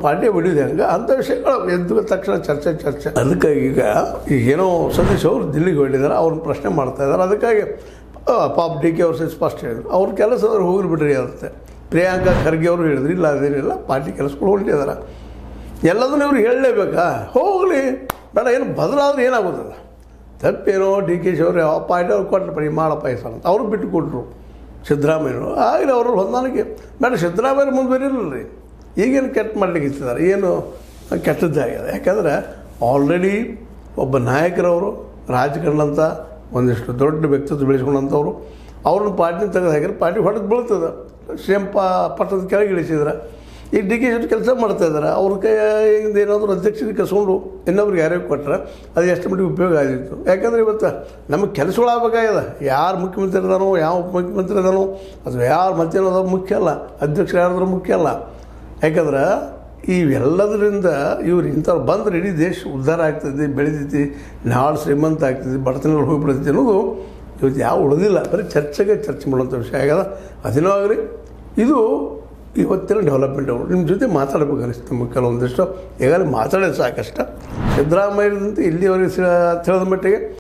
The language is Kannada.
ಪಾರ್ಟಿ ಬಿಡಿದೆ ಹಂಗೆ ಅಂಥ ವಿಷಯಗಳು ಎದ್ದು ತಕ್ಷಣ ಚರ್ಚೆ ಅದಕ್ಕಾಗಿ ಈಗೇನೋ ಸತೀಶ್ ಅವರು ದಿಲ್ಲಿಗೆ ಹೊರಟಿದ್ದಾರೆ ಅವ್ರನ್ನ ಪ್ರಶ್ನೆ ಮಾಡ್ತಾಯಿದ್ದಾರೆ. ಅದಕ್ಕಾಗಿ ಪಾಪ ಡಿ ಕೆ ಅವ್ರು ಸ್ಪಷ್ಟ ಹೇಳಿದ್ರು ಅವ್ರ ಕೆಲಸದವ್ರು ಹೋಗಿ ಬಿಡ್ರಿ ಅಂತೆ. ಪ್ರಿಯಾಂಕಾ ಖರ್ಗೆ ಅವರು ಹೇಳಿದ್ರು ಇಲ್ಲ ಅದೇನಿಲ್ಲ ಪಾರ್ಟಿ ಕೆಲಸಗಳು ಹೊರಟಿದ್ದಾರೆ, ಎಲ್ಲದನ್ನು ಇವ್ರು ಹೇಳಲೇಬೇಕಾ, ಹೋಗಲಿ ಬೇಡ, ಏನು ಬದಲಾದ್ರೆ ಏನಾಗೋದಿಲ್ಲ. ತಪ್ಪೇನೋ ಡಿ ಕೆ ಶಿ ಅವರು ಯಾವ ಪಾರ್ಟಿ ಅವ್ರು ಕೊಟ್ಟರು ಬರೀ ಮಾಡಪ್ಪ ಹೆಸರು ಅಂತ ಅವರು ಬಿಟ್ಟು ಕೊಟ್ಟರು ಸಿದ್ದರಾಮಯ್ಯರು. ಆಗಲಿ ಅವರು ಹೊಂದಾಣಿಕೆ ಬೇಡ, ಸಿದ್ದರಾಮಯ್ಯ ಮುಂದುವರಿರಲ್ಲ ರೀ. ಈಗೇನು ಕೆಟ್ಟ ಮಾಡಲಿಕ್ಕೆ ಇತ್ತಿದ್ದಾರೆ, ಏನು ಕೆಟ್ಟದ್ದಾಗಿದೆ. ಯಾಕಂದರೆ ಆಲ್ರೆಡಿ ಒಬ್ಬ ನಾಯಕರವರು ರಾಜಕಾರಣಂತ ಒಂದಿಷ್ಟು ದೊಡ್ಡ ವ್ಯಕ್ತಿತ್ವ ಬೆಳೆಸ್ಕೊಂಡಂಥವ್ರು ಅವ್ರನ್ನ ಪಾರ್ಟಿನ ತೆಗೆದು ಹಾಕಿದ್ರೆ ಪಾರ್ಟಿ ಹೊಡೆದು ಬೀಳ್ತದೆ. ಸೇಮ್ ಪಟ್ಟದ ಕೆಳಗೆ ಇಳಿಸಿದ್ರೆ ಈಗ ಡಿ ಕೆ ಶಿ ಕೆಲಸ ಮಾಡ್ತಾಯಿದ್ದಾರೆ. ಅವ್ರ ಕೈಯಿಂದ ಏನಾದರೂ ಅಧ್ಯಕ್ಷರಿಗೆ ಕಸ್ಕೊಂಡು ಇನ್ನೊಬ್ರಿಗೆ ಯಾರ್ಯಾರು ಕೊಟ್ಟರೆ ಅದು ಎಷ್ಟು ಮಟ್ಟಿಗೆ ಉಪಯೋಗ ಆಗಿತ್ತು. ಯಾಕಂದರೆ ಇವತ್ತು ನಮಗೆ ಕೆಲಸಗಳು ಆಗಬೇಕಾಗಿದೆ. ಯಾರು ಮುಖ್ಯಮಂತ್ರಿ ಇದಾನೋ, ಯಾವ ಮುಖ್ಯಮಂತ್ರಿ ಇದಾನೋ, ಅದು ಯಾರು ಮತ್ತೇನೋದು ಮುಖ್ಯ ಅಲ್ಲ, ಅಧ್ಯಕ್ಷರು ಯಾರಾದ್ರೂ ಮುಖ್ಯ ಅಲ್ಲ. ಯಾಕಂದ್ರೆ ಇವೆಲ್ಲದರಿಂದ ಇವ್ರು ಇಂಥವ್ರು ಬಂದರೆ ಇಡೀ ದೇಶ ಉದ್ಧಾರ ಆಗ್ತದೆ, ಬೆಳೀತೈತಿ, ನಾಳೆ ಶ್ರೀಮಂತ ಆಗ್ತದೆ, ಬಡತನಗಳು ಹೋಗಿಬಿಡ್ತೈತಿ ಅನ್ನೋದು ಇವತ್ತು ಯಾವ ಉಳಿದಿಲ್ಲ. ಬರೀ ಚರ್ಚೆ ಮಾಡುವಂಥ ವಿಷಯ ಆಗ್ಯದ. ಅದೇನೋ ಆಗಲಿ, ಇದು ಇವತ್ತಿನ ಡೆವಲಪ್ಮೆಂಟ್ ಅವರು ನಿಮ್ಮ ಜೊತೆ ಮಾತಾಡಬೇಕು ಅನಿಸ್ತು ನಮಗೆ ಕೆಲವೊಂದಿಷ್ಟು. ಈಗಾಗಲೇ ಮಾತಾಡೋದು ಸಾಕಷ್ಟು. ಸಿದ್ದರಾಮಯ್ಯದಂತೆ ಇಲ್ಲಿವರೆಗೆ ತಿಳಿದ ಮಟ್ಟಿಗೆ